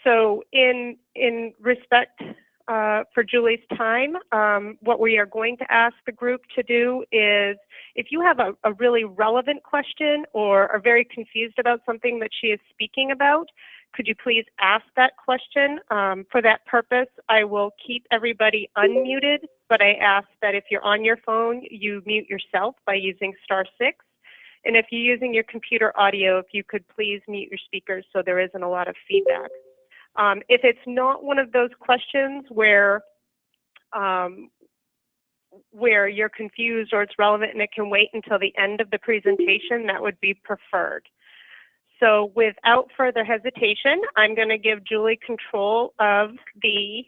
So in respect for Julie's time, what we are going to ask the group to do is, if you have a really relevant question or are very confused about something that she is speaking about, could you please ask that question? For that purpose, I will keep everybody unmuted, but I ask that if you're on your phone, you mute yourself by using *6. And if you're using your computer audio, if you could please mute your speakers so there isn't a lot of feedback. If it's not one of those questions where you're confused or it's relevant and it can wait until the end of the presentation, that would be preferred. So without further hesitation, I'm going to give Julie control of the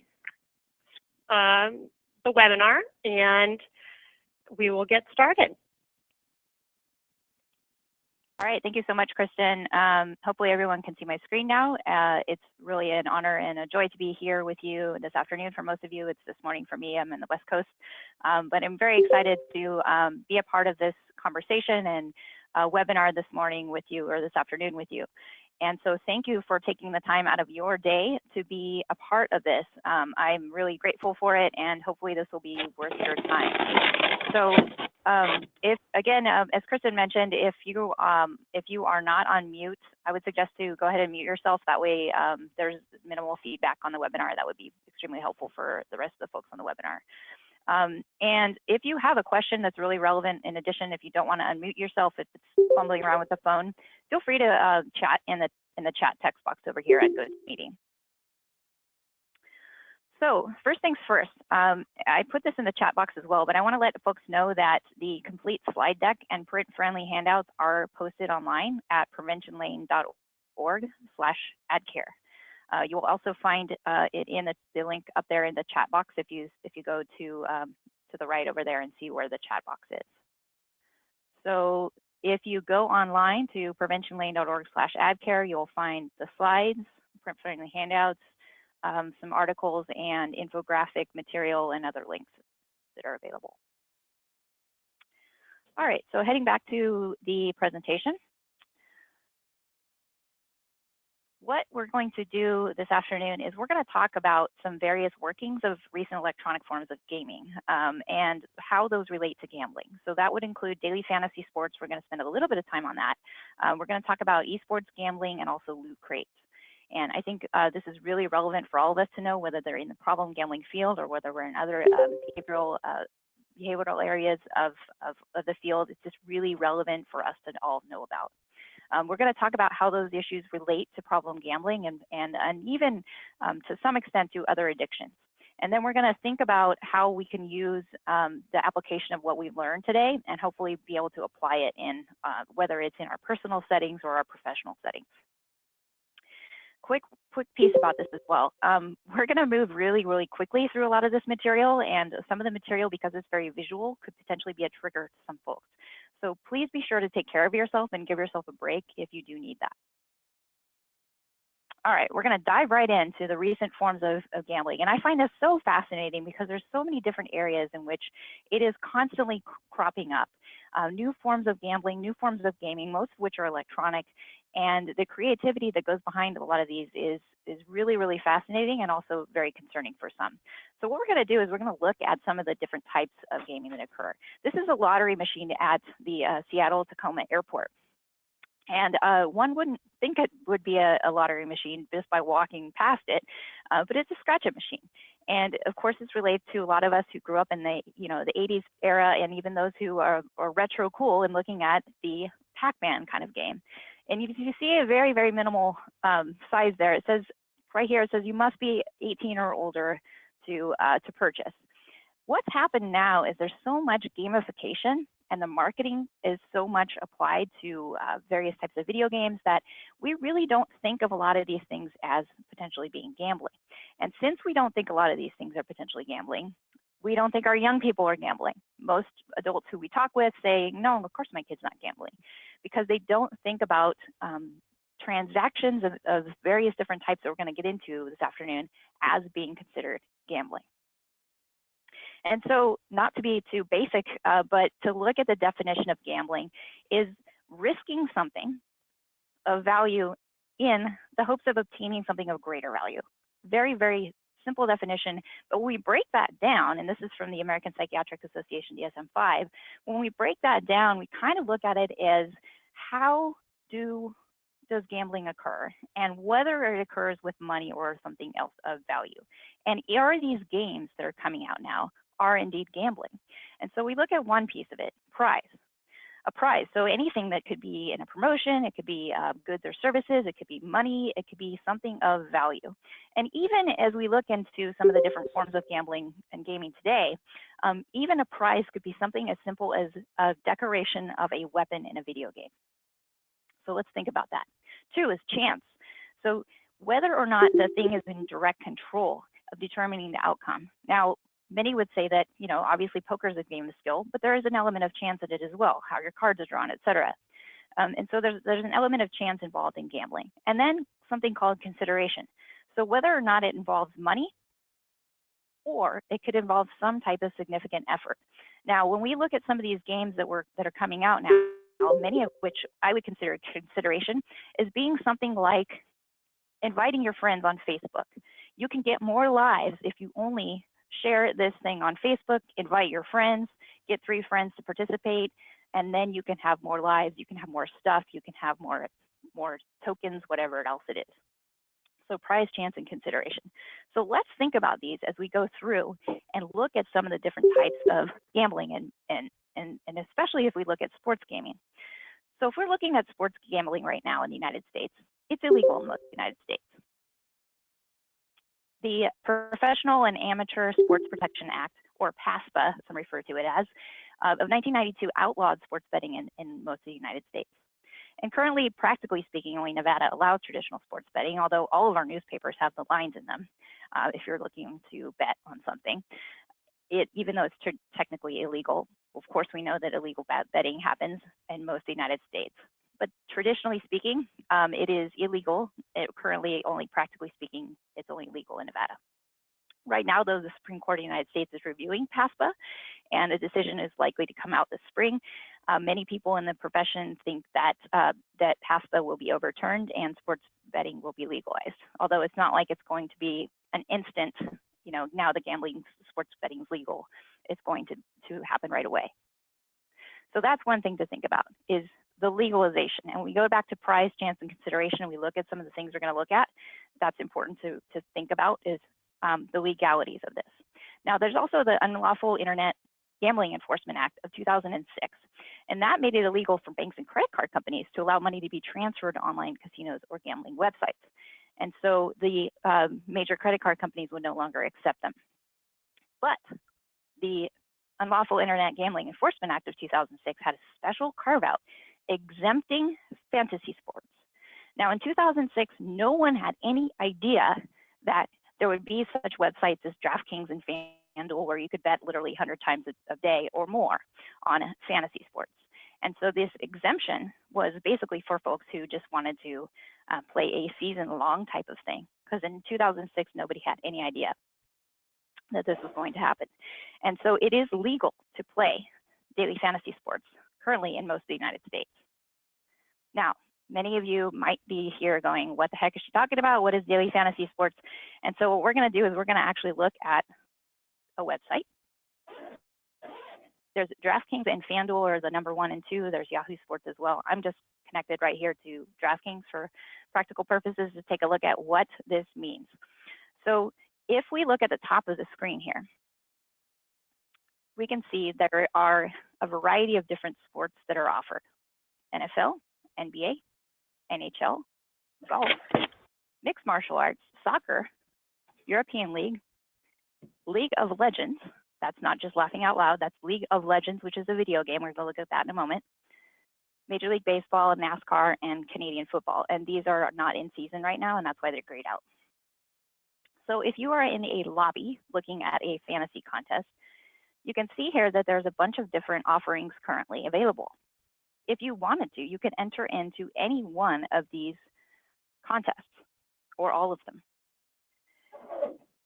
webinar, and we will get started. All right, thank you so much, Kristen. Hopefully everyone can see my screen now. It's really an honor and a joy to be here with you this afternoon. For most of you, it's this morning for me. I'm in the West Coast, but I'm very excited to be a part of this conversation and webinar this morning with you, or this afternoon with you. And so thank you for taking the time out of your day to be a part of this. I'm really grateful for it, and hopefully this will be worth your time. So if, again, as Kristen mentioned, if you are not on mute, I would suggest to go ahead and mute yourself. That way there's minimal feedback on the webinar. That would be extremely helpful for the rest of the folks on the webinar. And if you have a question that's really relevant, in addition, if you don't want to unmute yourself, if it's fumbling around with the phone, feel free to chat in the chat text box over here at GoToMeeting. So first things first, I put this in the chat box as well, but I want to let folks know that the complete slide deck and print-friendly handouts are posted online at preventionlane.org/adcare. You will also find it in the link up there in the chat box if you go to the right over there and see where the chat box is. So if you go online to preventionlane.org/adcare, you'll find the slides, print-friendly handouts, some articles and infographic material and other links that are available. All right, so heading back to the presentation. What we're going to do this afternoon is we're going to talk about some various workings of recent electronic forms of gaming and how those relate to gambling. So that would include daily fantasy sports. We're going to spend a little bit of time on that. We're going to talk about esports gambling and also loot crates. And I think this is really relevant for all of us to know, whether they're in the problem gambling field or whether we're in other behavioral areas of the field. It's just really relevant for us to all know about. We're going to talk about how those issues relate to problem gambling and even to some extent to other addictions. And then we're going to think about how we can use the application of what we've learned today and hopefully be able to apply it in whether it's in our personal settings or our professional settings. Quick piece about this as well. We're going to move really quickly through a lot of this material, and some of the material, because it's very visual, could potentially be a trigger to some folks. So please be sure to take care of yourself and give yourself a break if you do need that. All right, we're going to dive right into the recent forms of gambling. And I find this so fascinating because there's so many different areas in which it is constantly cropping up. New forms of gambling, new forms of gaming, most of which are electronic. And the creativity that goes behind a lot of these is really fascinating and also very concerning for some. So what we're going to do is we're going to look at some of the different types of gaming that occur. This is a lottery machine at the Seattle-Tacoma Airport. And one wouldn't think it would be a lottery machine just by walking past it, but it's a scratch-it machine. And of course, this relates to a lot of us who grew up in the the 80s era, and even those who are retro cool and looking at the Pac-Man kind of game. And you see a very minimal size there. It says right here, it says you must be 18 or older to purchase. What's happened now is there's so much gamification and the marketing is so much applied to various types of video games that we really don't think of a lot of these things as potentially being gambling. And since we don't think a lot of these things are potentially gambling, we don't think our young people are gambling. Most adults who we talk with say, no, of course my kid's not gambling, because they don't think about transactions of various different types that we're going to get into this afternoon as being considered gambling. And so, not to be too basic, but to look at the definition of gambling is risking something of value in the hopes of obtaining something of greater value. Very, very simple definition, but when we break that down, and this is from the American Psychiatric Association, DSM-5, when we break that down, we kind of look at it as how does gambling occur, and whether it occurs with money or something else of value. And are these games that are coming out now are indeed gambling? And so we look at one piece of it, prize. A prize, so anything that could be in a promotion, it could be goods or services, it could be money, it could be something of value. And even as we look into some of the different forms of gambling and gaming today, even a prize could be something as simple as a decoration of a weapon in a video game. So let's think about that. 2 is chance. So whether or not the thing is in direct control of determining the outcome. Now, many would say that, you know, obviously poker is a game of skill, but there is an element of chance in it as well, how your cards are drawn, et cetera. And so there's an element of chance involved in gambling. And then something called consideration. So whether or not it involves money, or it could involve some type of significant effort. Now, when we look at some of these games that are coming out now, many of which I would consider consideration, is being something like inviting your friends on Facebook. You can get more lives if you only share this thing on Facebook, invite your friends, get 3 friends to participate, and then you can have more lives, you can have more stuff, you can have more tokens, whatever else it is. So prize, chance, and consideration. So let's think about these as we go through and look at some of the different types of gambling and especially if we look at sports gaming. So if we're looking at sports gambling right now in the United States, it's illegal in most of the United States. The Professional and Amateur Sports Protection Act, or PASPA, as some refer to it as, of 1992 outlawed sports betting in most of the United States. And currently, practically speaking, only Nevada allows traditional sports betting, although all of our newspapers have the lines in them if you're looking to bet on something. Even though it's technically illegal, of course we know that illegal betting happens in most of the United States. But traditionally speaking, it is illegal. Currently, only practically speaking, it's only legal in Nevada. Right now, though, the Supreme Court of the United States is reviewing PASPA, and a decision is likely to come out this spring. Many people in the profession think that that PASPA will be overturned and sports betting will be legalized. Although it's not like it's going to be an instant, you know, now the gambling, sports betting is legal. It's going to happen right away. So that's one thing to think about, is the legalization. And we go back to prize, chance, and consideration, and we look at some of the things we're going to look at. That's important to think about is the legalities of this. Now, there's also the Unlawful Internet Gambling Enforcement Act of 2006, and that made it illegal for banks and credit card companies to allow money to be transferred to online casinos or gambling websites. And so the major credit card companies would no longer accept them. But the Unlawful Internet Gambling Enforcement Act of 2006 had a special carve-out exempting fantasy sports. Now, in 2006, no one had any idea that there would be such websites as DraftKings and FanDuel where you could bet literally 100 times a day or more on fantasy sports. And so this exemption was basically for folks who just wanted to play a season-long type of thing, because in 2006, nobody had any idea that this was going to happen. And so it is legal to play daily fantasy sports currently in most of the United States. Now, many of you might be here going, what the heck is she talking about? What is daily fantasy sports? And so what we're going to do is we're going to actually look at a website. There's DraftKings and FanDuel are the number 1 and 2. There's Yahoo Sports as well. I'm just connected right here to DraftKings for practical purposes to take a look at what this means. So if we look at the top of the screen here, we can see there are a variety of different sports that are offered. NFL, NBA, NHL, golf, mixed martial arts, soccer, European League, League of Legends. That's not just laughing out loud. That's League of Legends, which is a video game. We're going to look at that in a moment. Major League Baseball, NASCAR, and Canadian football. And these are not in season right now, and that's why they're grayed out. So if you are in a lobby looking at a fantasy contest, you can see here that there's a bunch of different offerings currently available. If you wanted to, you can enter into any one of these contests or all of them.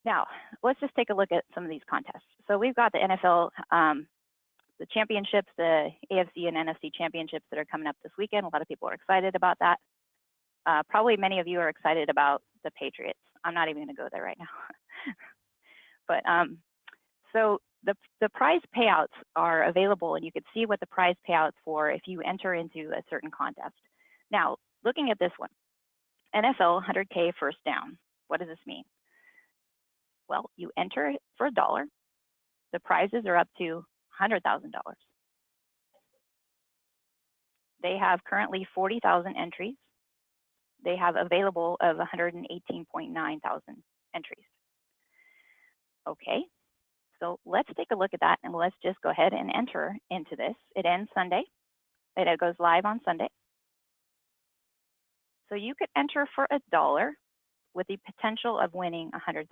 Now, let's just take a look at some of these contests. So we've got the NFL, the championships, the AFC and NFC championships that are coming up this weekend. A lot of people are excited about that. Probably many of you are excited about the Patriots. I'm not even going to go there right now. But so the prize payouts are available, and you can see what the prize payouts for if you enter into a certain contest. Now, looking at this one, NFL 100K first down. What does this mean? Well, you enter for $1. The prizes are up to $100,000. They have currently 40,000 entries. They have available of 118.9 thousand entries. Okay, so let's take a look at that, and let's just go ahead and enter into this. It ends Sunday. It goes live on Sunday. So you could enter for $1 with the potential of winning $100,000.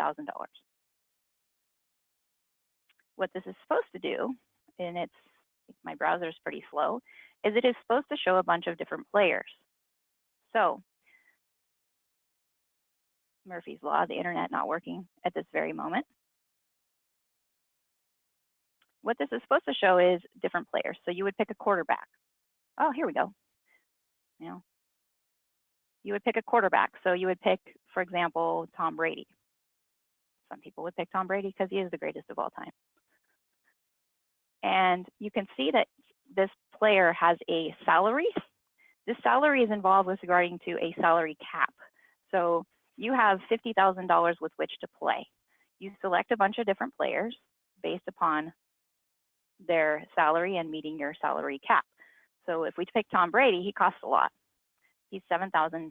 What this is supposed to do, and my browser is pretty slow, is it is supposed to show a bunch of different players. So Murphy's Law, the internet not working at this very moment. What this is supposed to show is different players. So you would pick a quarterback. Oh, here we go. You would pick a quarterback. So you would pick, for example, Tom Brady. Some people would pick Tom Brady because he is the greatest of all time. And you can see that this player has a salary. This salary is involved with regarding to a salary cap. So you have $50,000 with which to play. You select a bunch of different players based upon their salary and meeting your salary cap. So if we pick Tom Brady, he costs a lot. He's $7,700.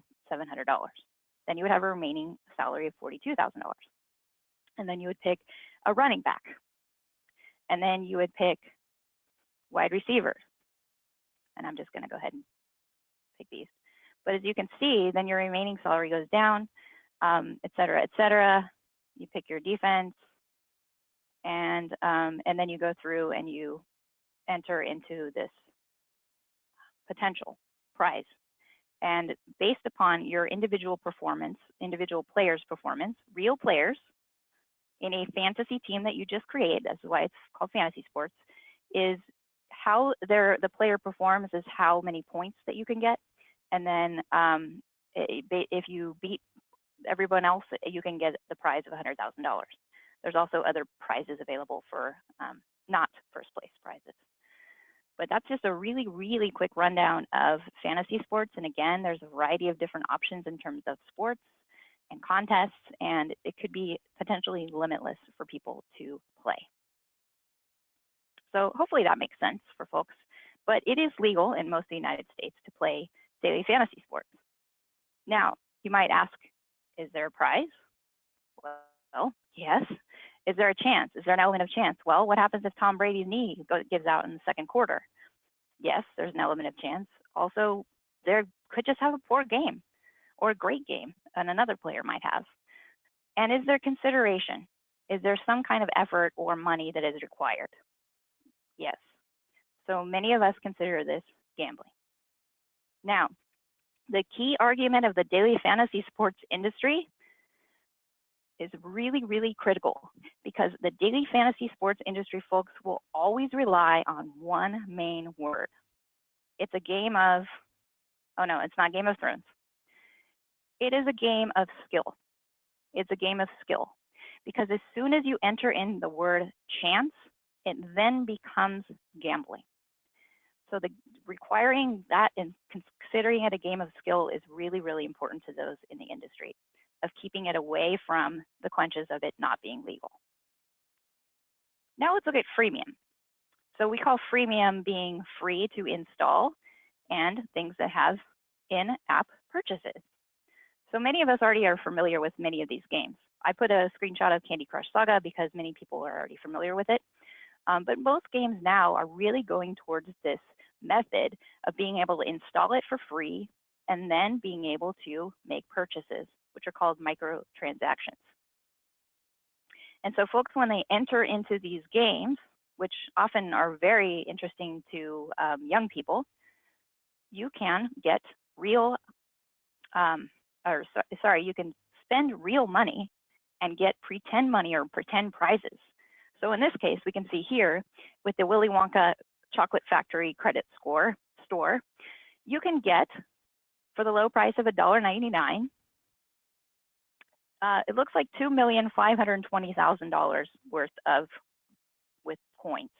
Then you would have a remaining salary of $42,000. And then you would pick a running back. And then you would pick wide receivers. And I'm just going to go ahead and pick these. But as you can see, then your remaining salary goes down, et cetera, et cetera. You pick your defense. And then you go through and you enter into this potential prize. And based upon your individual performance, individual players' performance, real players in a fantasy team that you just created, that's why it's called fantasy sports, is how the player performs is how many points that you can get. And then if you beat everyone else, you can get the prize of $100,000. There's also other prizes available for not first place prizes. But that's just a really, really quick rundown of fantasy sports. And again, there's a variety of different options in terms of sports and contests, and it could be potentially limitless for people to play. So hopefully that makes sense for folks. But it is legal in most of the United States to play daily fantasy sports. Now, you might ask, is there a prize? Well, yes. Is there a chance? Is there an element of chance? Well, what happens if Tom Brady's knee gives out in the second quarter? Yes, there's an element of chance. Also, there could just have a poor game or a great game, and another player might have. And is there consideration? Is there some kind of effort or money that is required? Yes. So many of us consider this gambling. Now, the key argument of the daily fantasy sports industry is really, really critical, because the daily fantasy sports industry folks will always rely on one main word. It's a game of, oh no, it's not Game of Thrones. It is a game of skill. It's a game of skill, because as soon as you enter in the word chance, it then becomes gambling. So requiring that and considering it a game of skill is really, really important to those in the industry, of keeping it away from the clutches of it not being legal. Now let's look at freemium. So we call freemium being free to install and things that have in-app purchases. So many of us already are familiar with many of these games. I put a screenshot of Candy Crush Saga because many people are already familiar with it. But most games now are really going towards this method of being able to install it for free and then being able to make purchases, which are called microtransactions. And so folks, when they enter into these games, which often are very interesting to young people, you can get real, you can spend real money and get pretend money or pretend prizes. So in this case, we can see here with the Willy Wonka Chocolate Factory credit store, you can get for the low price of $1.99. It looks like $2,520,000 worth of with points.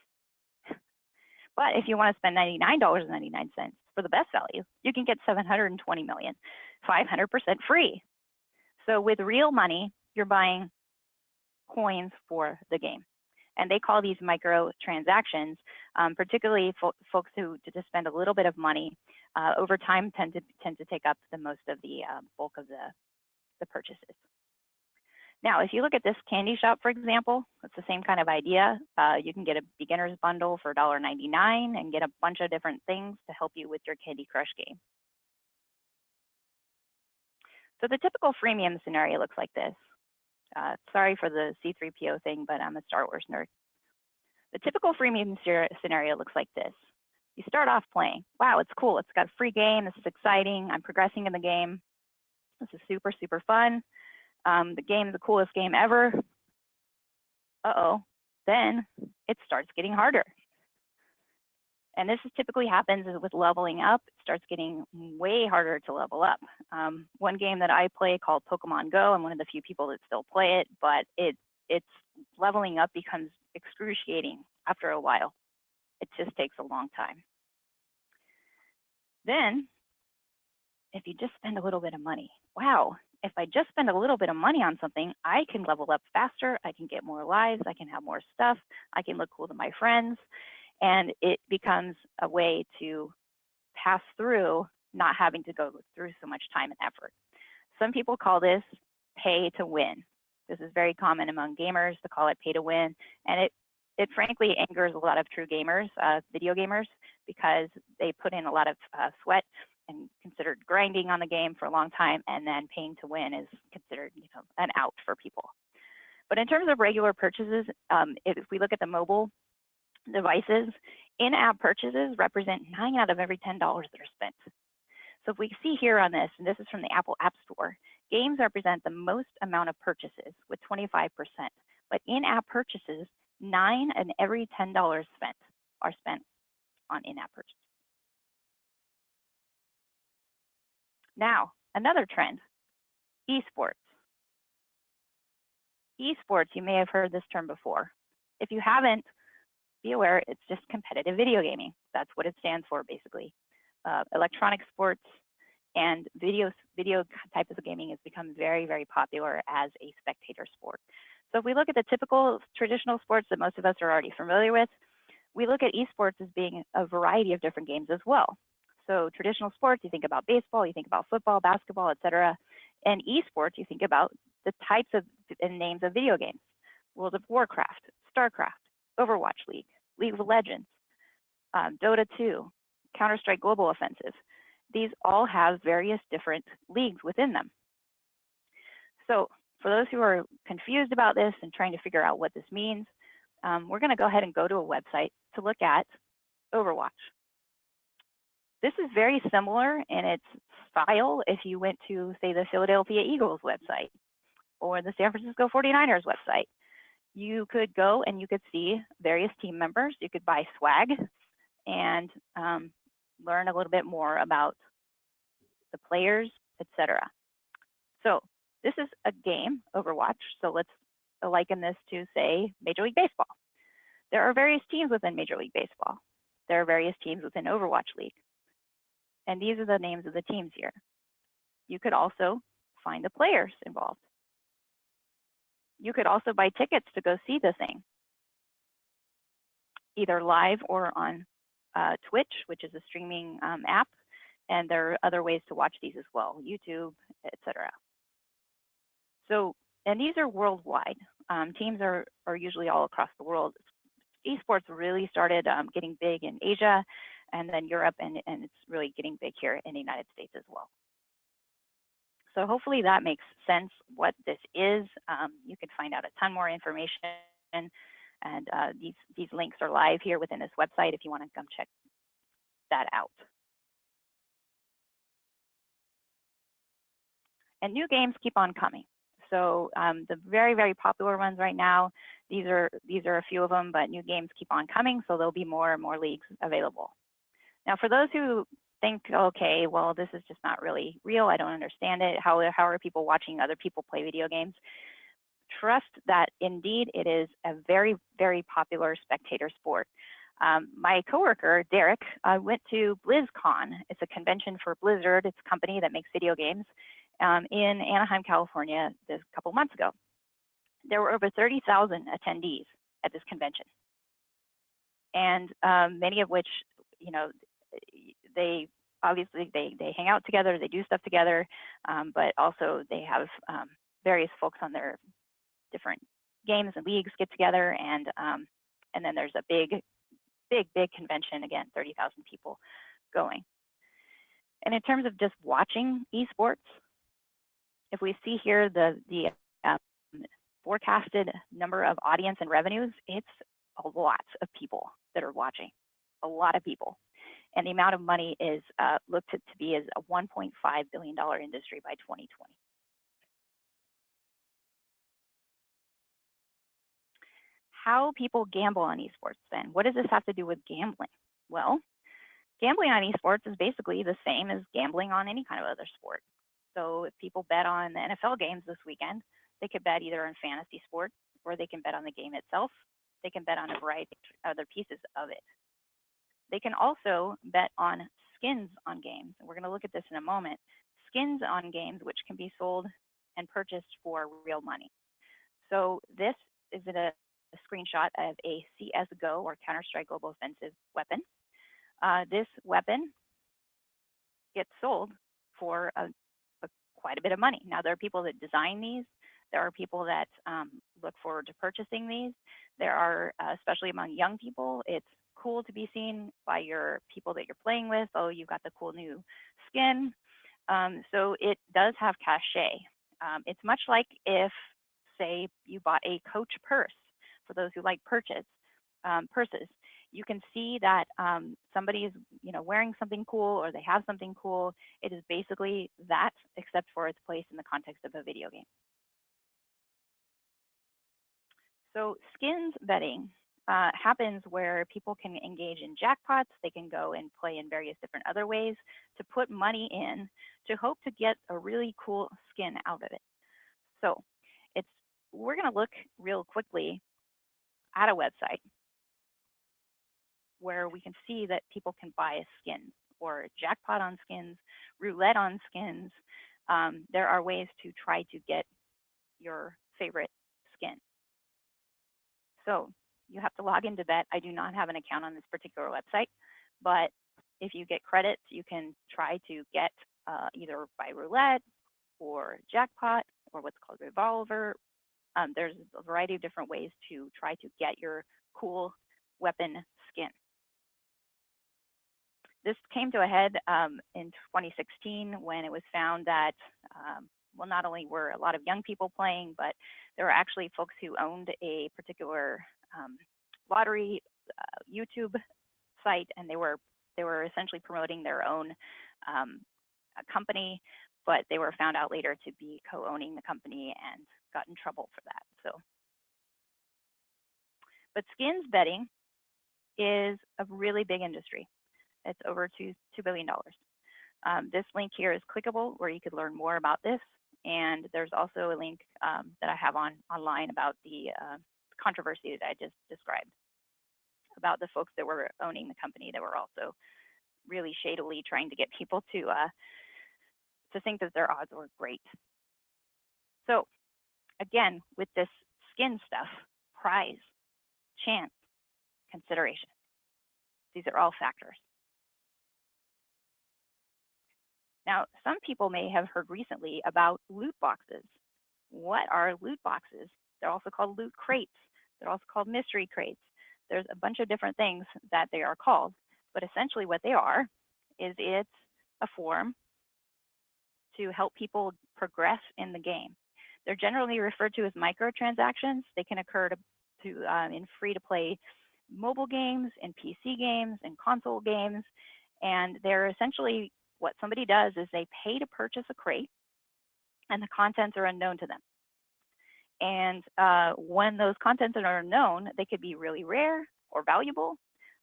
But if you want to spend $99.99 for the best value, you can get 720 million, 500% free. So with real money, you're buying coins for the game. And they call these micro transactions, particularly folks who just spend a little bit of money over time tend to take up the most of the bulk of the purchases. Now, if you look at this candy shop, for example, it's the same kind of idea. You can get a beginner's bundle for $1.99 and get a bunch of different things to help you with your Candy Crush game. So the typical freemium scenario looks like this. Sorry for the C-3PO thing, but I'm a Star Wars nerd. The typical freemium scenario looks like this. You start off playing. Wow, it's cool. It's got a free game. This is exciting. I'm progressing in the game. This is super, super fun. The game is the coolest game ever. Uh-oh. Then it starts getting harder. And this typically happens with leveling up. It starts getting way harder to level up. One game that I play called Pokemon Go, I'm one of the few people that still play it, but it's leveling up becomes excruciating after a while. It just takes a long time. Then, if you just spend a little bit of money, wow, if I just spend a little bit of money on something, I can level up faster, I can get more lives, I can have more stuff, I can look cool to my friends, and it becomes a way to pass through not having to go through so much time and effort. Some people call this pay to win. This is very common among gamers to call it pay to win, and it frankly angers a lot of true gamers, video gamers, because they put in a lot of sweat and considered grinding on the game for a long time, and then paying to win is considered, an out for people. But in terms of regular purchases, if we look at the mobile devices, in-app purchases represent 9 out of every $10 that are spent. So if we see here on this, and this is from the Apple App Store, games represent the most amount of purchases with 25%, but in-app purchases, 9 in every $10 spent are spent on in-app purchases. Now, another trend, esports. Esports, you may have heard this term before. If you haven't, be aware it's just competitive video gaming. That's what it stands for, basically. Electronic sports and video types of gaming has become very, very popular as a spectator sport. So if we look at the typical traditional sports that most of us are already familiar with, we look at esports as being a variety of different games as well. So traditional sports, you think about baseball, you think about football, basketball, etc. And esports, you think about the types of and names of video games. World of Warcraft, StarCraft, Overwatch League, League of Legends, Dota 2, Counter-Strike Global Offensive. These all have various different leagues within them. So for those who are confused about this and trying to figure out what this means, we're going to go ahead and go to a website to look at Overwatch. This is very similar in its style if you went to, say, the Philadelphia Eagles website or the San Francisco 49ers website. You could go and you could see various team members. You could buy swag and learn a little bit more about the players, etc. So this is a game, Overwatch. So let's liken this to, say, Major League Baseball. There are various teams within Major League Baseball. There are various teams within Overwatch League. And these are the names of the teams here. You could also find the players involved. You could also buy tickets to go see the thing, either live or on Twitch, which is a streaming app. And there are other ways to watch these as well, YouTube, etc. So, and these are worldwide. Teams are usually all across the world. Esports really started getting big in Asia and then Europe, and it's really getting big here in the United States as well. So hopefully that makes sense what this is. You can find out a ton more information, and these links are live here within this website if you want to come check that out. And new games keep on coming. So the very, very popular ones right now, these are a few of them, but new games keep on coming, so there'll be more and more leagues available. Now, for those who think, okay, well, this is just not really real. I don't understand it. How are people watching other people play video games? Trust that indeed it is a very, very popular spectator sport. My coworker, Derek, went to BlizzCon. It's a convention for Blizzard. It's a company that makes video games in Anaheim, California, this couple months ago. There were over 30,000 attendees at this convention. And many of which, you know, they obviously they hang out together, they do stuff together, but also they have various folks on their different games and leagues get together, and then there's a big convention, again, 30,000 people going. And in terms of just watching esports, if we see here the forecasted number of audience and revenues, it's a lot of people that are watching, a lot of people. And the amount of money is looked to be as a $1.5 billion industry by 2020. How people gamble on esports then? What does this have to do with gambling? Well, gambling on esports is basically the same as gambling on any kind of other sport. So if people bet on the NFL games this weekend, they could bet either on fantasy sports, or they can bet on the game itself. They can bet on a variety of other pieces of it. They can also bet on skins on games. And we're going to look at this in a moment. Skins on games, which can be sold and purchased for real money. So this is a screenshot of a CSGO, or Counter-Strike Global Offensive weapon. This weapon gets sold for quite a bit of money. Now, there are people that design these. There are people that look forward to purchasing these. There are, especially among young people, it's cool to be seen by your people that you're playing with. Oh, you've got the cool new skin. So it does have cachet. It's much like if, say, you bought a Coach purse. For those who like purses, you can see that somebody is, you know, wearing something cool, or they have something cool. It is basically that, except for its place in the context of a video game. So skins betting happens where people can engage in jackpots. They can go and play in various different other ways to put money in to hope to get a really cool skin out of it. So we're going to look real quickly at a website where we can see that people can buy skins, or jackpot on skins, roulette on skins. There are ways to try to get your favorite skin. So you have to log into that. I do not have an account on this particular website, but if you get credits, you can try to get either by roulette or jackpot, or what's called revolver. There's a variety of different ways to try to get your cool weapon skin. This came to a head in 2016 when it was found that, well, not only were a lot of young people playing, but there were actually folks who owned a particular lottery YouTube site, and they were essentially promoting their own company, but they were found out later to be co-owning the company and got in trouble for that. So, but skins betting is a really big industry. It's over $2 billion. This link here is clickable, where you could learn more about this. And there's also a link that I have online about the controversy that I just described, about the folks that were owning the company that were also really shadily trying to get people to think that their odds were great. So again, with this skin stuff, prize, chance, consideration, these are all factors. Now, some people may have heard recently about loot boxes. What are loot boxes? They're also called loot crates. They're also called mystery crates. There's a bunch of different things that they are called, but essentially what they are is it's a form to help people progress in the game. They're generally referred to as microtransactions. They can occur in free-to-play mobile games, in PC games, in console games, and they're essentially, what somebody does is they pay to purchase a crate, and the contents are unknown to them. And when those contents are unknown, they could be really rare or valuable,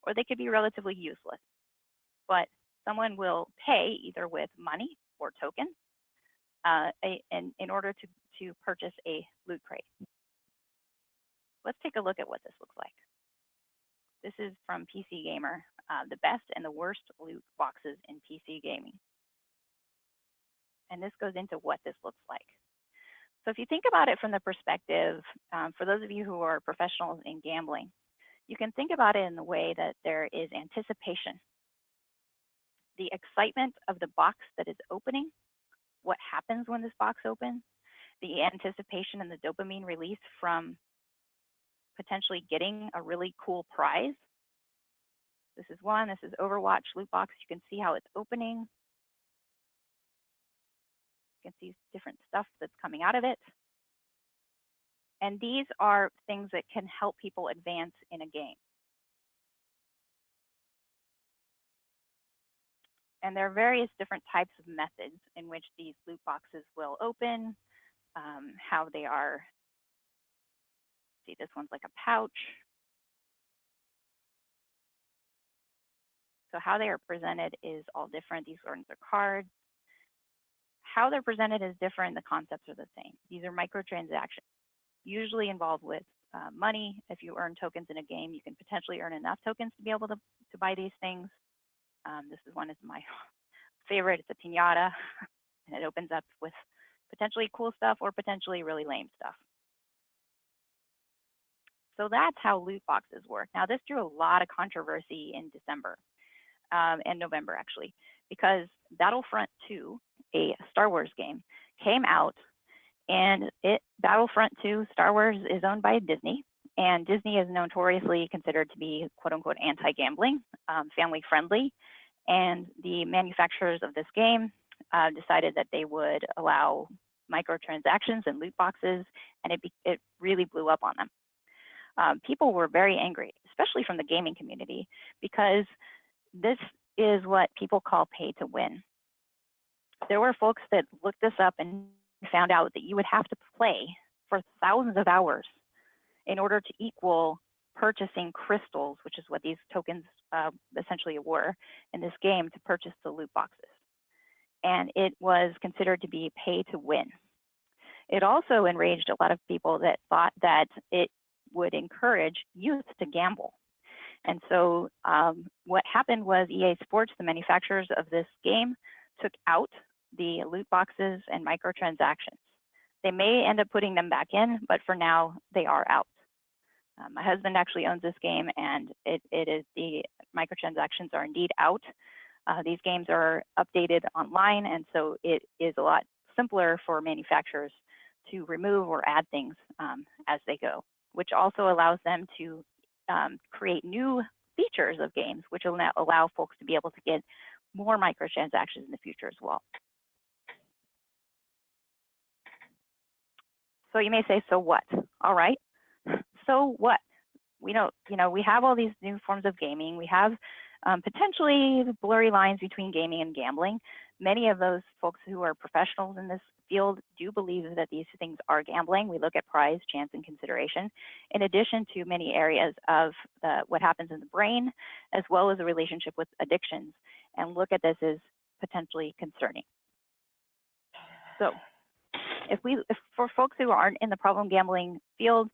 or they could be relatively useless. But someone will pay either with money or tokens in order to purchase a loot crate. Let's take a look at what this looks like. This is from PC Gamer, the best and the worst loot boxes in PC gaming. And this goes into what this looks like. So if you think about it from the perspective, for those of you who are professionals in gambling, you can think about it in the way that there is anticipation. The excitement of the box that is opening, what happens when this box opens, the anticipation and the dopamine release from potentially getting a really cool prize. This is one, this is Overwatch loot box. You can see how it's opening. You can see different stuff that's coming out of it. And these are things that can help people advance in a game. And there are various different types of methods in which these loot boxes will open, how they are. See, this one's like a pouch. So how they are presented is all different. These ones are cards. How they're presented is different. The concepts are the same. These are microtransactions, usually involved with money. If you earn tokens in a game, you can potentially earn enough tokens to be able to buy these things. This is one is my favorite. It's a piñata, and it opens up with potentially cool stuff or potentially really lame stuff. So that's how loot boxes work. Now, this drew a lot of controversy in December and November, actually, because Battlefront 2, a Star Wars game, came out, and Battlefront 2 Star Wars is owned by Disney, and Disney is notoriously considered to be quote-unquote anti-gambling, family-friendly, and the manufacturers of this game decided that they would allow microtransactions and loot boxes, and it really blew up on them. People were very angry, especially from the gaming community, because this is what people call pay to win. There were folks that looked this up and found out that you would have to play for thousands of hours in order to equal purchasing crystals, which is what these tokens essentially were in this game, to purchase the loot boxes. And it was considered to be pay to win. It also enraged a lot of people that thought that it would encourage youth to gamble. And so what happened was EA Sports, the manufacturers of this game, took out the loot boxes and microtransactions. They may end up putting them back in, but for now, they are out. My husband actually owns this game, and it is the microtransactions are indeed out. These games are updated online, and so it is a lot simpler for manufacturers to remove or add things as they go, which also allows them to create new features of games, which will now allow folks to be able to get more microtransactions in the future as well. So you may say, so what? All right, so what? We don't, we have all these new forms of gaming. We have potentially blurry lines between gaming and gambling. Many of those folks who are professionals in this field do believe that these things are gambling. We look at prize, chance, and consideration, in addition to many areas of what happens in the brain, as well as the relationship with addictions, and look at this as potentially concerning. So if for folks who aren't in the problem gambling field,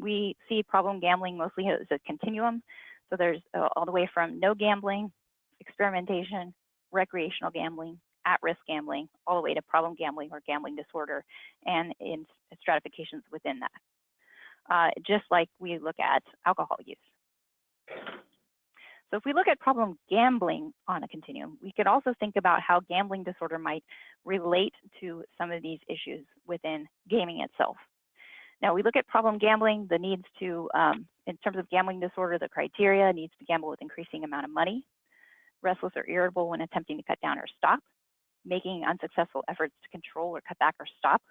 we see problem gambling mostly as a continuum. So there's all the way from no gambling, experimentation, recreational gambling, at-risk gambling, all the way to problem gambling or gambling disorder, and in stratifications within that, just like we look at alcohol use. So if we look at problem gambling on a continuum, we could also think about how gambling disorder might relate to some of these issues within gaming itself. Now, we look at problem gambling, the needs to, in terms of gambling disorder, the criteria needs to gamble with increasing amount of money, restless or irritable when attempting to cut down or stop, making unsuccessful efforts to control or cut back or stop,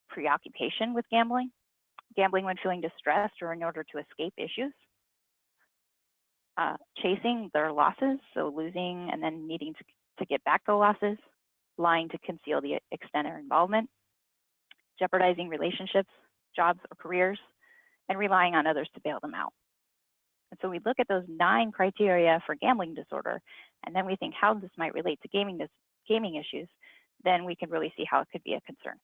preoccupation with gambling, gambling when feeling distressed or in order to escape issues, chasing their losses, so losing and then needing to get back the losses, lying to conceal the extent of involvement, jeopardizing relationships, jobs or careers, and relying on others to bail them out. And so we look at those 9 criteria for gambling disorder, and then we think how this might relate to gaming issues, then we can really see how it could be a concern.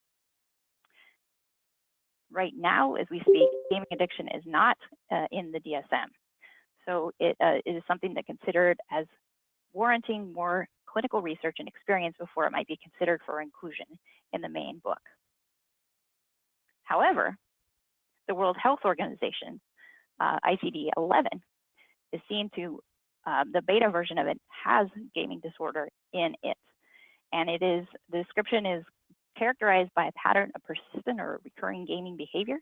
Right now, as we speak, gaming addiction is not in the DSM. So it is something that's considered as warranting more clinical research and experience before it might be considered for inclusion in the main book. However, the World Health Organization, ICD-11, is seen to, the beta version of it has gaming disorder in it. And it is, the description is characterized by a pattern of persistent or recurring gaming behavior,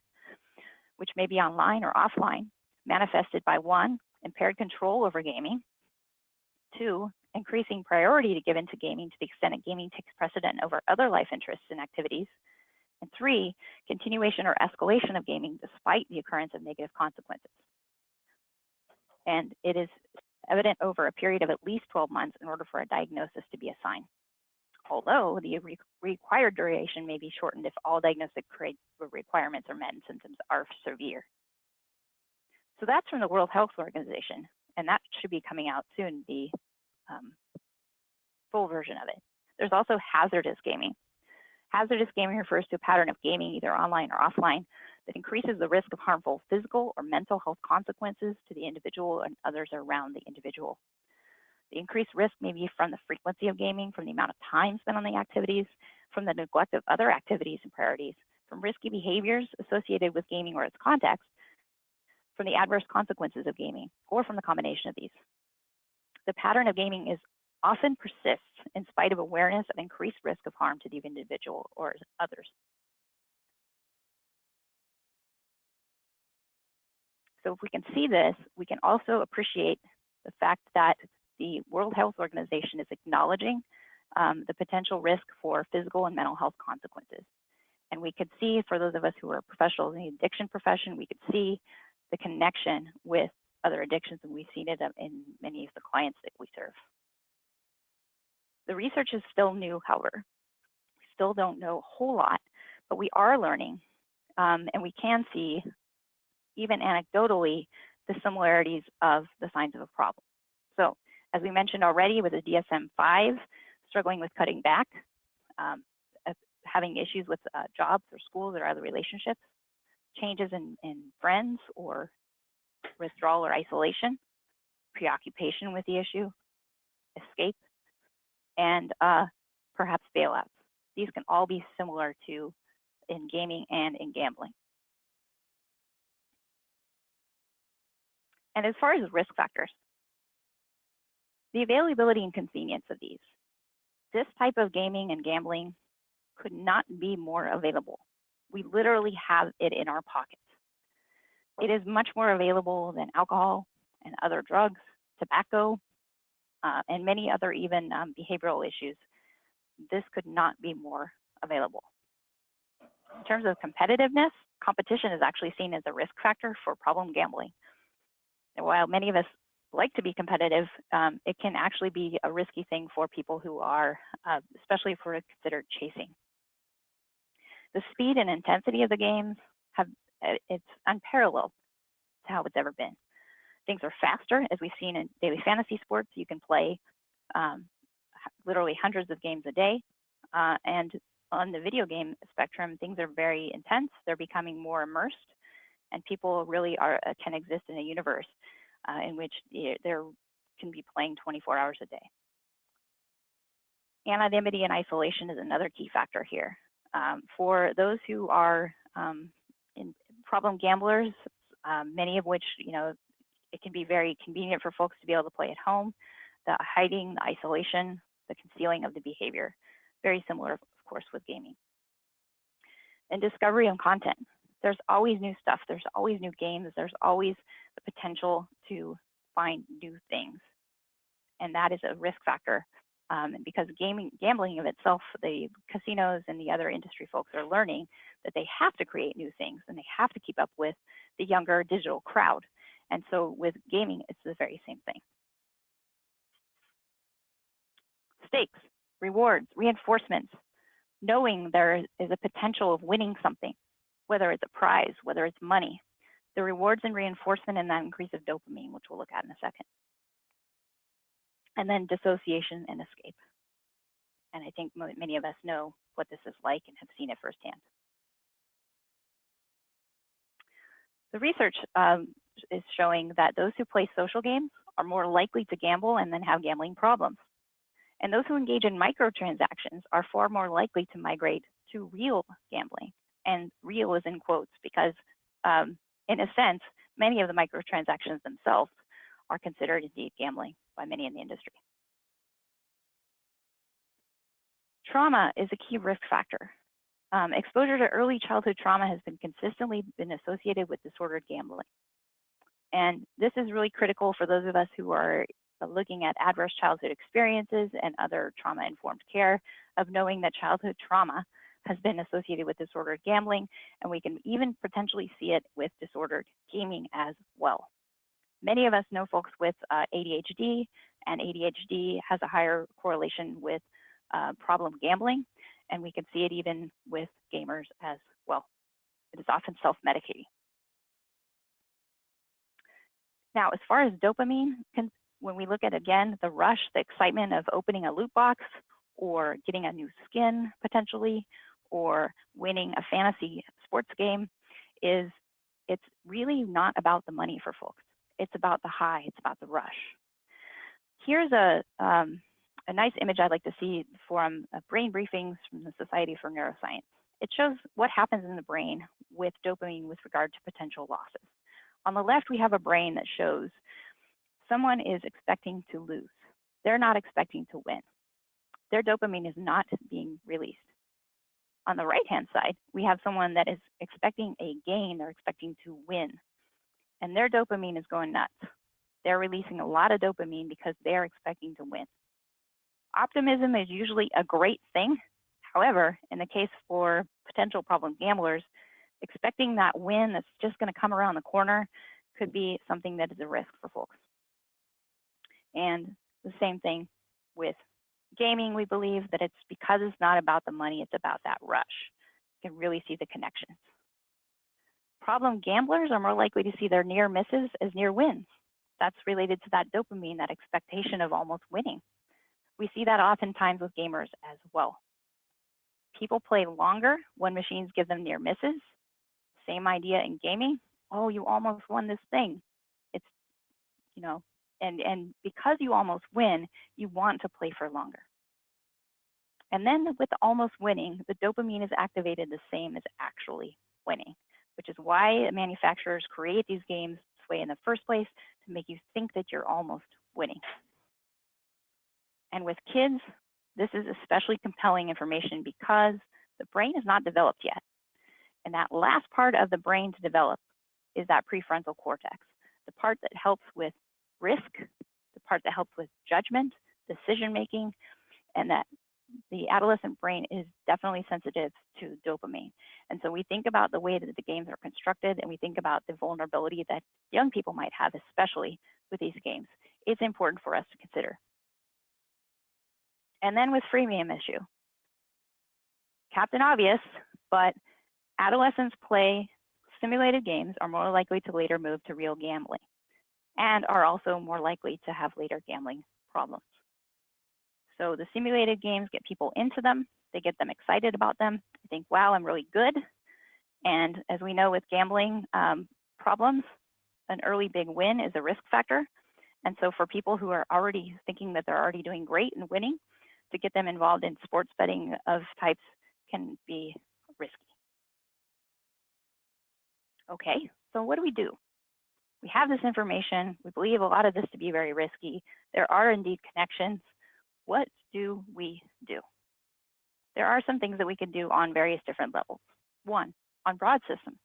which may be online or offline, manifested by 1, impaired control over gaming, 2, increasing priority to given to gaming to the extent that gaming takes precedent over other life interests and activities, and 3, continuation or escalation of gaming despite the occurrence of negative consequences. And it is evident over a period of at least 12 months in order for a diagnosis to be assigned. Although the required duration may be shortened if all diagnostic requirements are met and symptoms are severe. So that's from the World Health Organization, and that should be coming out soon, the full version of it. There's also hazardous gaming. Hazardous gaming refers to a pattern of gaming either online or offline that increases the risk of harmful physical or mental health consequences to the individual and others around the individual. The increased risk may be from the frequency of gaming, from the amount of time spent on the activities, from the neglect of other activities and priorities, from risky behaviors associated with gaming or its context, from the adverse consequences of gaming, or from the combination of these. The pattern of gaming often persists in spite of awareness of increased risk of harm to the individual or others. So if we can see this, we can also appreciate the fact that the World Health Organization is acknowledging the potential risk for physical and mental health consequences. And we could see, for those of us who are professionals in the addiction profession, we could see the connection with other addictions, and we've seen it in many of the clients that we serve. The research is still new, however. We still don't know a whole lot, but we are learning, and we can see, even anecdotally, the similarities of the signs of a problem. So, as we mentioned already with the DSM-5, struggling with cutting back, having issues with jobs or schools or other relationships, changes in friends or withdrawal or isolation, preoccupation with the issue, escape, and perhaps bailouts. These can all be similar to in gaming and in gambling. And as far as risk factors, the availability and convenience of these. This type of gaming and gambling could not be more available. We literally have it in our pockets. It is much more available than alcohol and other drugs, tobacco, and many other even behavioral issues. This could not be more available. In terms of competitiveness, competition is actually seen as a risk factor for problem gambling. And while many of us like to be competitive, it can actually be a risky thing for people who are, especially if we're considered chasing. The speed and intensity of the games it's unparalleled to how it's ever been. Things are faster, as we've seen in daily fantasy sports. You can play literally hundreds of games a day. And on the video game spectrum, things are very intense. They're becoming more immersed, and people really can exist in a universe in which they can be playing 24 hours a day. Anonymity and isolation is another key factor here. For those who are in problem gamblers, many of which, it can be very convenient for folks to be able to play at home. The hiding, the isolation, the concealing of the behavior, very similar, of course, with gaming. And discovery of content. There's always new stuff. There's always new games. There's always the potential to find new things. And that is a risk factor because gambling of itself, the casinos and the other industry folks are learning that they have to create new things and they have to keep up with the younger digital crowd. And so with gaming, it's the very same thing. Stakes, rewards, reinforcements, knowing there is a potential of winning something, whether it's a prize, whether it's money, the rewards and reinforcement and that increase of dopamine, which we'll look at in a second. And then dissociation and escape. And I think many of us know what this is like and have seen it firsthand. The research is showing that those who play social games are more likely to gamble and then have gambling problems. And those who engage in microtransactions are far more likely to migrate to real gambling. And real is in quotes because, in a sense, many of the microtransactions themselves are considered indeed gambling by many in the industry. Trauma is a key risk factor. Exposure to early childhood trauma has been consistently associated with disordered gambling. And this is really critical for those of us who are looking at adverse childhood experiences and other trauma-informed care, of knowing that childhood trauma has been associated with disordered gambling, and we can even potentially see it with disordered gaming as well. Many of us know folks with ADHD, and ADHD has a higher correlation with problem gambling, and we can see it even with gamers as well. It is often self-medicating. Now, as far as dopamine, when we look at, again, the rush, the excitement of opening a loot box or getting a new skin potentially, or winning a fantasy sports game, it's really not about the money for folks. It's about the high, it's about the rush. Here's a nice image I'd like to see from brain briefings from the Society for Neuroscience. It shows what happens in the brain with dopamine with regard to potential losses. On the left, we have a brain that shows someone is expecting to lose. They're not expecting to win. Their dopamine is not being released. On the right-hand side, we have someone that is expecting a gain, they're expecting to win, and their dopamine is going nuts. They're releasing a lot of dopamine because they're expecting to win. Optimism is usually a great thing. However, in the case for potential problem gamblers, expecting that win that's just going to come around the corner could be something that is a risk for folks. And the same thing with gaming, we believe that it's because it's not about the money, it's about that rush. You can really see the connections. Problem gamblers are more likely to see their near misses as near wins. That's related to that dopamine, that expectation of almost winning. We see that oftentimes with gamers as well. People play longer when machines give them near misses. Same idea in gaming. Oh, you almost won this thing. It's, you know, and because you almost win, you want to play for longer. And then with the almost winning, the dopamine is activated the same as actually winning, which is why manufacturers create these games this way in the first place, to make you think that you're almost winning. And with kids, this is especially compelling information because the brain is not developed yet. And that last part of the brain to develop is that prefrontal cortex, the part that helps with risk, the part that helps with judgment, decision-making, and that the adolescent brain is definitely sensitive to dopamine. And so we think about the way that the games are constructed, and we think about the vulnerability that young people might have, especially with these games. It's important for us to consider. And then with freemium issue, Captain Obvious, but adolescents play simulated games are more likely to later move to real gambling and are also more likely to have later gambling problems. So the simulated games get people into them, they get them excited about them, they think, wow, I'm really good. And as we know with gambling problems, an early big win is a risk factor. And so for people who are already thinking that they're already doing great and winning, to get them involved in sports betting of types can be risky. Okay, so what do? We have this information. We believe a lot of this to be very risky. There are indeed connections. What do we do? There are some things that we can do on various different levels. One, on broad systems.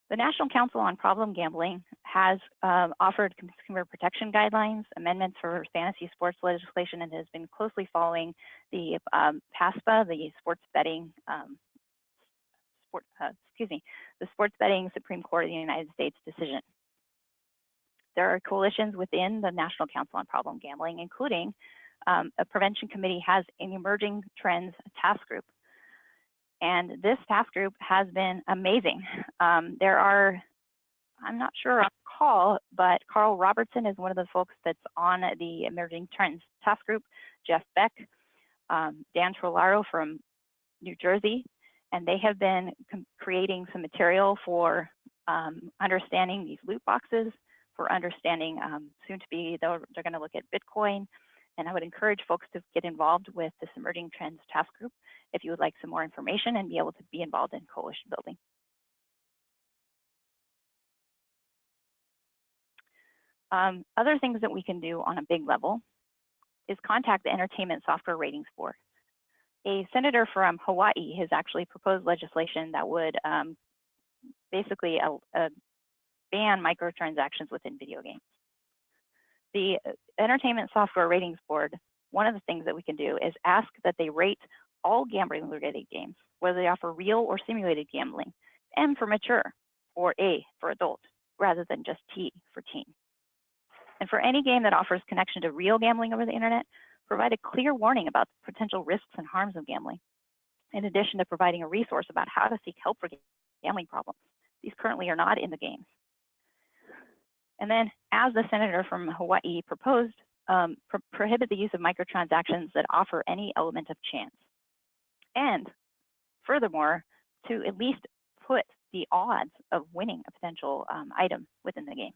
The National Council on Problem Gambling has offered consumer protection guidelines, amendments for fantasy sports legislation, and has been closely following the PASPA, the sports betting, the Sports Betting Supreme Court of the United States decision. There are coalitions within the National Council on Problem Gambling, including a prevention committee has an emerging trends task group. And this task group has been amazing. There are, I'm not sure on call, but Carl Robertson is one of the folks that's on the Emerging Trends Task Group, Jeff Beck, Dan Trollaro from New Jersey, and they have been creating some material for understanding these loot boxes, for understanding soon to be, they're going to look at Bitcoin. And I would encourage folks to get involved with this Emerging Trends Task Group if you would like some more information and be able to be involved in coalition building. Other things that we can do on a big level is contact the Entertainment Software Ratings Board. A senator from Hawaii has actually proposed legislation that would basically ban microtransactions within video games. The Entertainment Software Ratings Board, one of the things that we can do is ask that they rate all gambling-related games, whether they offer real or simulated gambling, M for mature, or A for adult, rather than just T for teen. And for any game that offers connection to real gambling over the internet, provide a clear warning about the potential risks and harms of gambling, in addition to providing a resource about how to seek help for gambling problems. These currently are not in the games. And then, as the senator from Hawaii proposed, prohibit the use of microtransactions that offer any element of chance. And furthermore, to at least put the odds of winning a potential item within the game.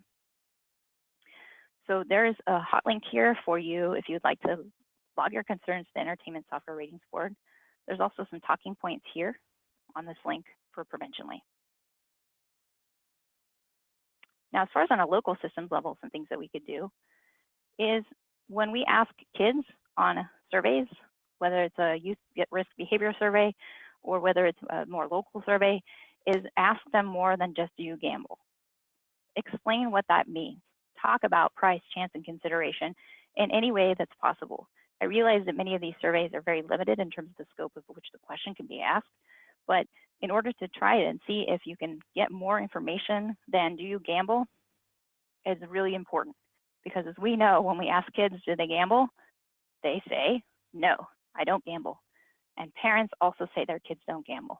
So there's a hot link here for you if you'd like to log your concerns to the Entertainment Software Ratings Board. There's also some talking points here on this link for PreventionLY. Now, as far as on a local systems level, some things that we could do is when we ask kids on surveys, whether it's a youth risk behavior survey or whether it's a more local survey, is ask them more than just do you gamble. Explain what that means. Talk about price, chance, and consideration in any way that's possible. I realize that many of these surveys are very limited in terms of the scope of which the question can be asked, but in order to try it and see if you can get more information than do you gamble is really important. Because as we know, when we ask kids, do they gamble? They say, no, I don't gamble. And parents also say their kids don't gamble.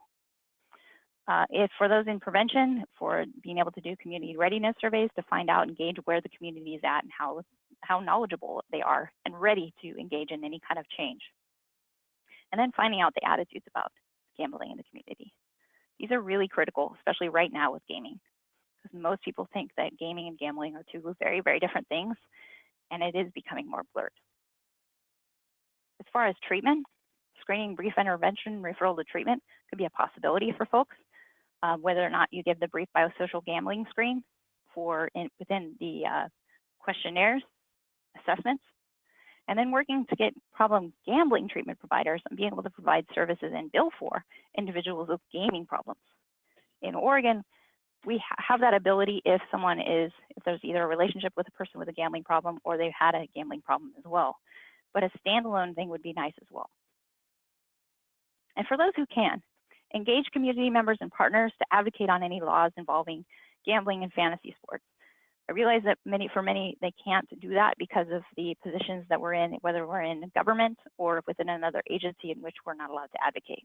If for those in prevention, for being able to do community readiness surveys to find out, engage where the community is at and how knowledgeable they are and ready to engage in any kind of change. And then finding out the attitudes about gambling in the community. These are really critical, especially right now with gaming, because most people think that gaming and gambling are two very, very different things, and it is becoming more blurred. As far as treatment, screening, brief intervention, referral to treatment could be a possibility for folks. Whether or not you give the brief biosocial gambling screen within the questionnaires, assessments, and then working to get problem gambling treatment providers and being able to provide services and bill for individuals with gaming problems. In Oregon, we have that ability if there's either a relationship with a person with a gambling problem or they've had a gambling problem as well. But a standalone thing would be nice as well. And for those who can, engage community members and partners to advocate on any laws involving gambling and fantasy sports. I realize that for many, they can't do that because of the positions that we're in, whether we're in government or within another agency in which we're not allowed to advocate.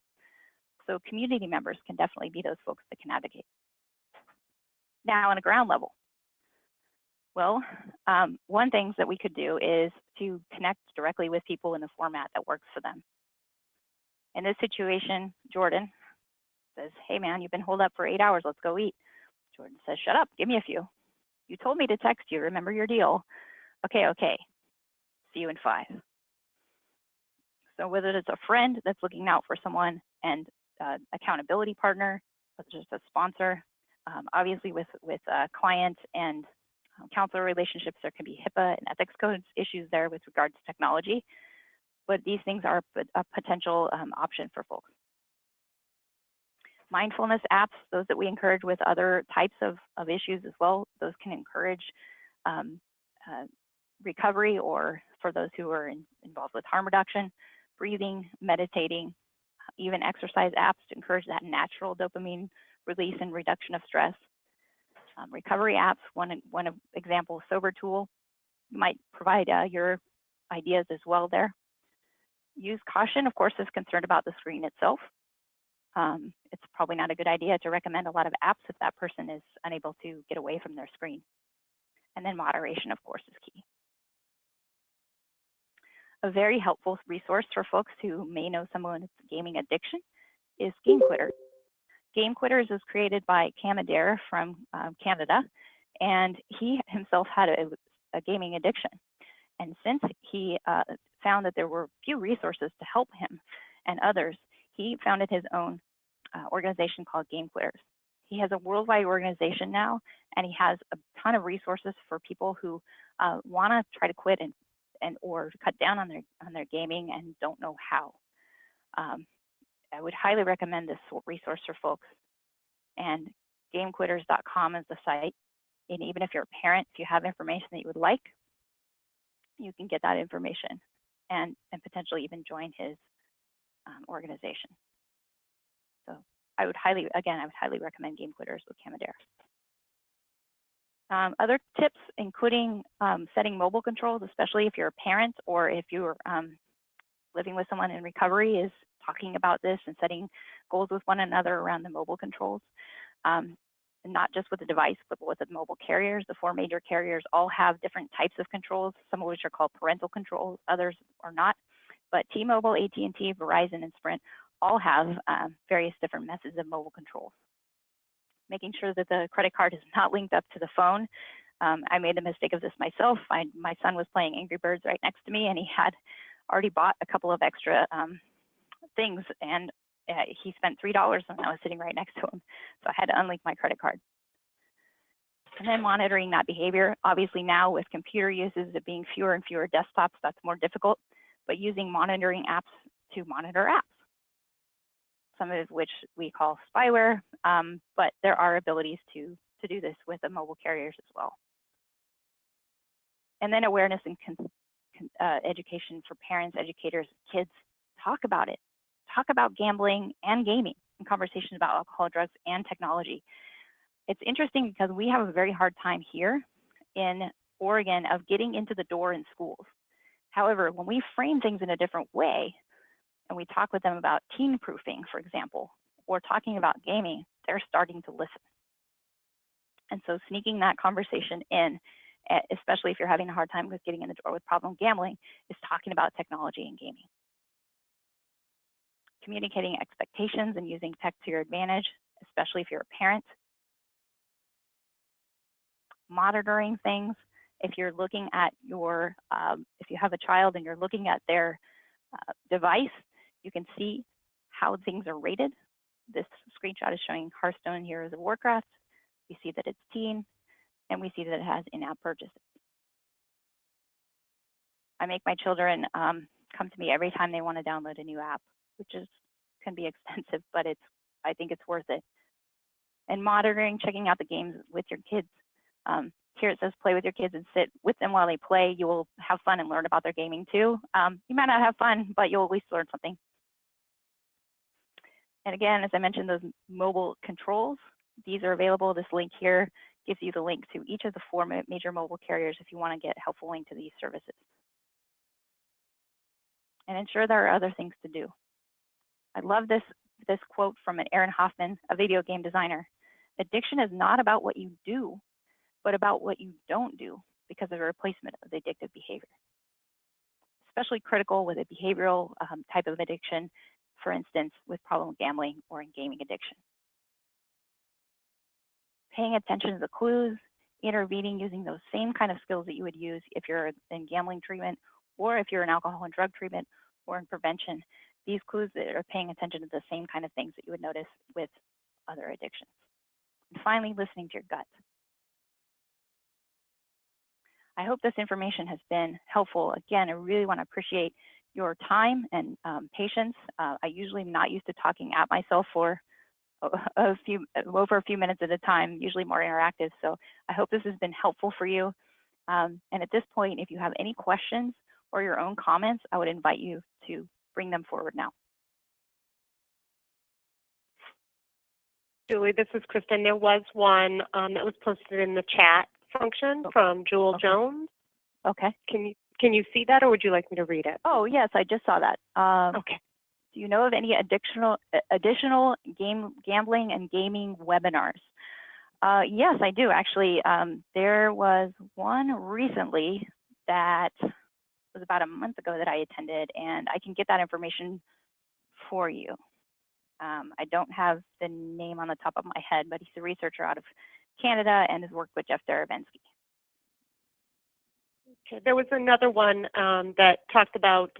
So community members can definitely be those folks that can advocate. Now, on a ground level, well, one thing that we could do is to connect directly with people in a format that works for them. In this situation, Jordan says, hey man, you've been holed up for 8 hours, let's go eat. Jordan says, shut up, give me a few. You told me to text you, remember your deal. Okay, see you in 5. So whether it's a friend that's looking out for someone and accountability partner, whether it's a sponsor, obviously with client and counselor relationships, there can be HIPAA and ethics codes issues there with regards to technology, but these things are a potential option for folks. Mindfulness apps, those that we encourage with other types of issues as well, those can encourage recovery, or for those who are involved with harm reduction, breathing, meditating, even exercise apps to encourage that natural dopamine release and reduction of stress. Recovery apps, one example, Sober Tool, might provide your ideas as well there. Use caution, of course, is concerned about the screen itself. it's probably not a good idea to recommend a lot of apps if that person is unable to get away from their screen. And then moderation, of course, is key. A very helpful resource for folks who may know someone with gaming addiction is Game Quitters. Game Quitters is created by Cam Adair from Canada, and he himself had a gaming addiction. And since he found that there were few resources to help him and others, he founded his own organization called Game Quitters. He has a worldwide organization now, and he has a ton of resources for people who want to try to quit and or cut down on their gaming and don't know how. I would highly recommend this resource for folks. And GameQuitters.com is the site. And even if you're a parent, if you have information that you would like, you can get that information and potentially even join his organization. So I would highly recommend Game Quitters with Cam Adair. Other tips, including setting mobile controls, especially if you're a parent or if you're living with someone in recovery, is talking about this and setting goals with one another around the mobile controls. Not just with the device, but with the mobile carriers. The 4 major carriers all have different types of controls, some of which are called parental controls, others are not. But T-Mobile, AT&T, Verizon, and Sprint all have various different methods of mobile controls. Making sure that the credit card is not linked up to the phone. I made the mistake of this myself. My son was playing Angry Birds right next to me, and he had already bought a couple of extra things, and he spent $3 when I was sitting right next to him. So I had to unlink my credit card. And then monitoring that behavior. Obviously now with computer uses, it being fewer and fewer desktops, that's more difficult, but using monitoring apps to monitor apps. Some of which we call spyware, but there are abilities to do this with the mobile carriers as well. And then awareness and education for parents, educators, kids. Talk about it. Talk about gambling and gaming in conversations about alcohol, drugs, and technology. It's interesting because we have a very hard time here in Oregon of getting into the door in schools. However, when we frame things in a different way, and we talk with them about teen proofing, for example, or talking about gaming, they're starting to listen. And so sneaking that conversation in, especially if you're having a hard time with getting in the door with problem gambling, is talking about technology and gaming. Communicating expectations and using tech to your advantage, especially if you're a parent. Monitoring things. If you're looking at your, if you have a child and you're looking at their device, you can see how things are rated. This screenshot is showing Hearthstone Heroes of Warcraft. We see that it's teen, and we see that it has in-app purchases. I make my children come to me every time they want to download a new app, which can be expensive, but I think it's worth it. And monitoring, checking out the games with your kids. Here it says play with your kids and sit with them while they play. You will have fun and learn about their gaming too. You might not have fun, but you'll at least learn something. And again, as I mentioned, those mobile controls, these are available. This link here gives you the link to each of the 4 major mobile carriers if you want to get a helpful link to these services. And ensure there are other things to do. I love this quote from Aaron Hoffman, a video game designer. Addiction is not about what you do, but about what you don't do because of the replacement of the addictive behavior. Especially critical with a behavioral type of addiction, for instance, with problem gambling or in gaming addiction. Paying attention to the clues, intervening using those same kind of skills that you would use if you're in gambling treatment or if you're in alcohol and drug treatment or in prevention. These clues that are paying attention to the same kind of things that you would notice with other addictions. And finally, listening to your gut. I hope this information has been helpful. Again, I really want to appreciate your time and patience. I usually am not used to talking at myself for over a few minutes at a time, usually more interactive. So I hope this has been helpful for you. And at this point, if you have any questions or your own comments, I would invite you to bring them forward now. Julie, this is Kristen. There was one that was posted in the chat function from Jewel Jones. Okay. Can you see that, or would you like me to read it? Oh, yes, I just saw that. Okay. Do you know of any additional gambling and gaming webinars? Yes, I do actually. There was one recently that was about a month ago that I attended, and I can get that information for you. I don't have the name on the top of my head, but he's a researcher out of Canada and has worked with Jeff Derevensky. Okay, there was another one that talked about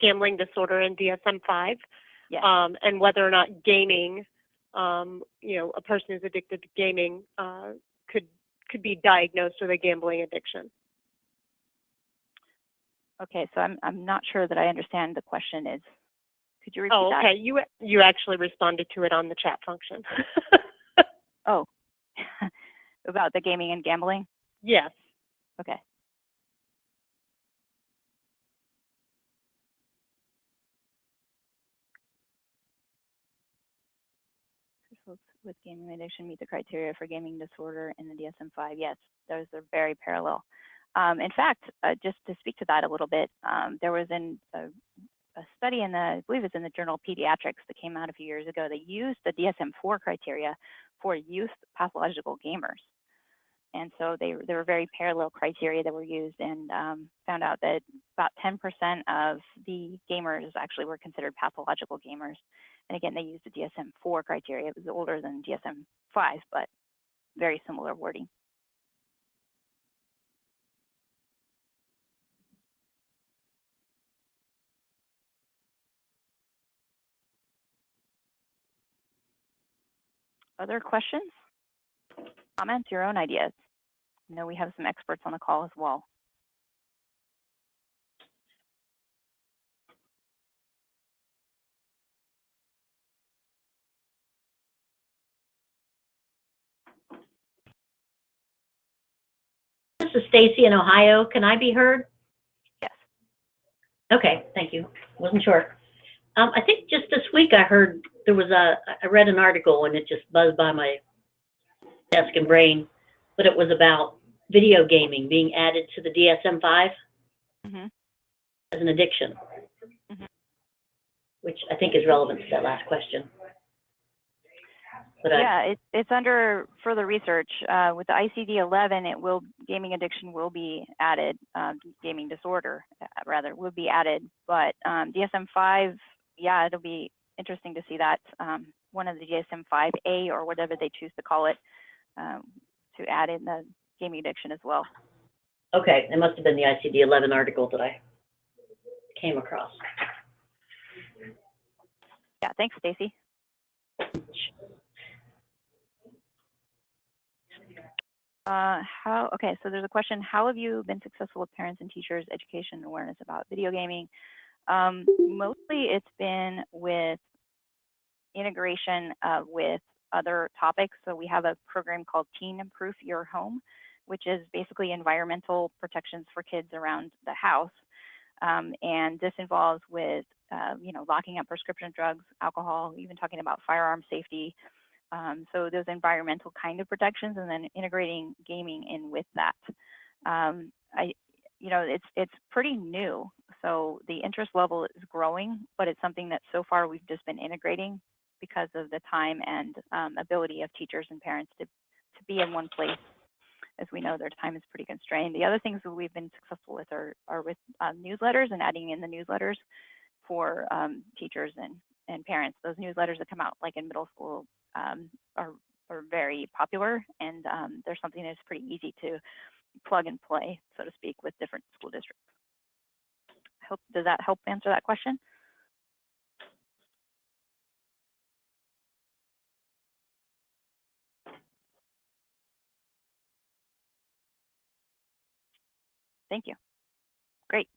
gambling disorder in DSM-5, Yes. and whether or not gaming, a person who's addicted to gaming could be diagnosed with a gambling addiction. Okay, so I'm not sure that I understand the question. Could you repeat that? Oh, okay. You actually responded to it on the chat function. Oh, about the gaming and gambling? Yes. Okay. Folks with gaming addiction meet the criteria for gaming disorder in the DSM-5. Yes, those are very parallel. In fact, just to speak to that a little bit, there was a study I believe it's in the journal Pediatrics that came out a few years ago that used the DSM-4 criteria for youth pathological gamers. And so they were very parallel criteria that were used, and found out that about 10% of the gamers actually were considered pathological gamers. And again, they used the DSM-4 criteria. It was older than DSM-5, but very similar wording. Other questions, comments, your own ideas? I know we have some experts on the call as well. This is Stacy in Ohio. Can I be heard? Yes. Okay, thank you. Wasn't sure. I think just this week I heard there was I read an article and it just buzzed by my desk and brain, but it was about video gaming being added to the DSM-5 as an addiction, which I think is relevant to that last question. But yeah, it's under further research. With the ICD-11, gaming addiction will be added, gaming disorder rather will be added. But DSM-5, yeah, it'll be interesting to see that one of the DSM-5A or whatever they choose to call it to add in the gaming addiction as well. Okay, it must have been the ICD-11 article that I came across. Yeah, thanks, Stacy. Okay, so there's a question, how have you been successful with parents and teachers' education and awareness about video gaming? Mostly it's been with integration with other topics. So we have a program called Teen Proof Your Home, which is basically environmental protections for kids around the house. And this involves with, locking up prescription drugs, alcohol, even talking about firearm safety. So those environmental kind of protections, and then integrating gaming in with that. It's pretty new, so the interest level is growing, but it's something that so far we've just been integrating because of the time and ability of teachers and parents to be in one place. As we know, their time is pretty constrained. The other things that we've been successful with are with newsletters and adding in the newsletters for teachers and parents. Those newsletters that come out like in middle school are very popular, and they're something that's pretty easy to plug and play, so to speak, with different school districts. Does that help answer that question? Thank you. Great.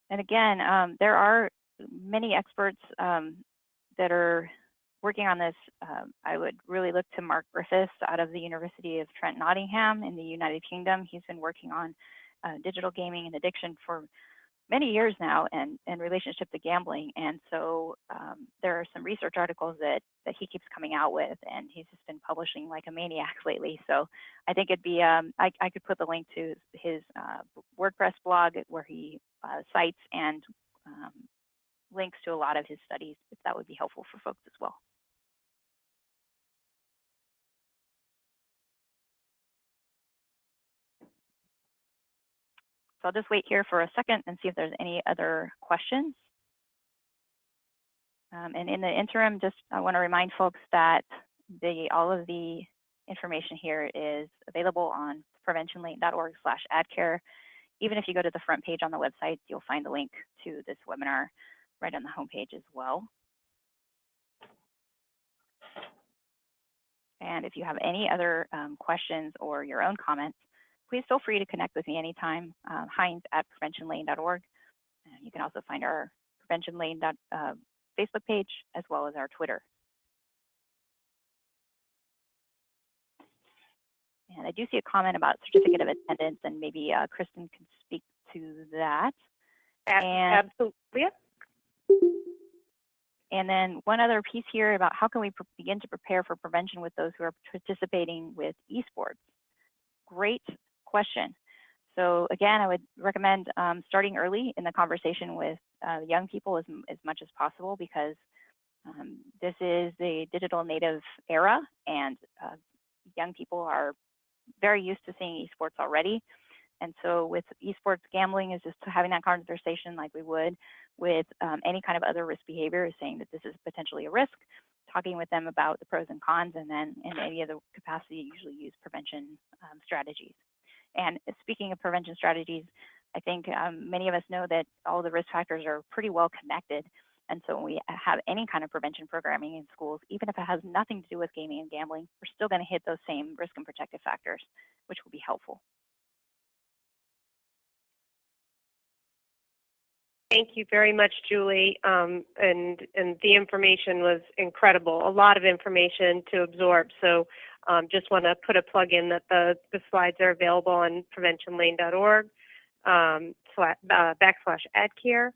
And again, there are many experts that are working on this. I would really look to Mark Griffiths out of the University of Trent Nottingham in the United Kingdom. He's been working on digital gaming and addiction for many years now in relationship to gambling. And so there are some research articles that he keeps coming out with, and he's just been publishing like a maniac lately. So I think it'd be, I could put the link to his WordPress blog where he cites and links to a lot of his studies, if that would be helpful for folks as well. So I'll just wait here for a second and see if there's any other questions. And in the interim, just I want to remind folks that all of the information here is available on preventionlane.org/adcare. Even if you go to the front page on the website, you'll find the link to this webinar right on the homepage as well. And if you have any other questions or your own comments, please feel free to connect with me anytime, Hines@preventionlane.org. You can also find our Prevention Lane Facebook page as well as our Twitter. And I do see a comment about certificate of attendance, and maybe Kristen can speak to that. Absolutely. And then one other piece here about how can we begin to prepare for prevention with those who are participating with esports. Great question. So again, I would recommend starting early in the conversation with young people as much as possible, because this is the digital native era, and young people are very used to seeing esports already. And so with esports, gambling is just having that conversation like we would with any kind of other risk behavior, is saying that this is potentially a risk, talking with them about the pros and cons, and then in any other capacity, usually use prevention strategies. And speaking of prevention strategies, I think many of us know that all the risk factors are pretty well connected. And so when we have any kind of prevention programming in schools, even if it has nothing to do with gaming and gambling, we're still going to hit those same risk and protective factors, which will be helpful. Thank you very much, Julie. And the information was incredible. A lot of information to absorb. So just want to put a plug in that the slides are available on preventionlane.org /adcare.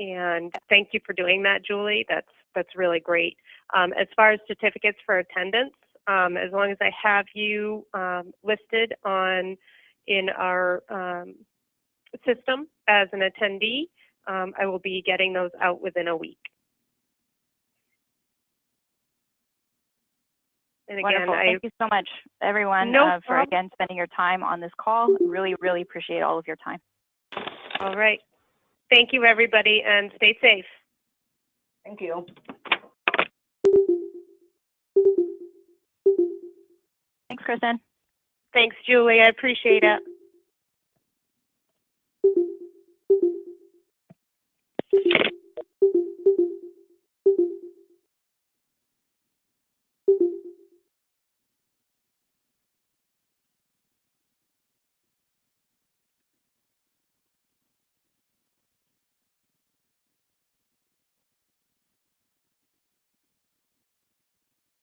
And thank you for doing that, Julie. That's really great. As far as certificates for attendance, as long as I have you listed in our system as an attendee, I will be getting those out within a week. And again, wonderful. Thank you so much, everyone, for again spending your time on this call. Really, really appreciate all of your time. All right. Thank you, everybody, and stay safe. Thank you. Thanks, Kristen. Thanks, Julie. I appreciate it.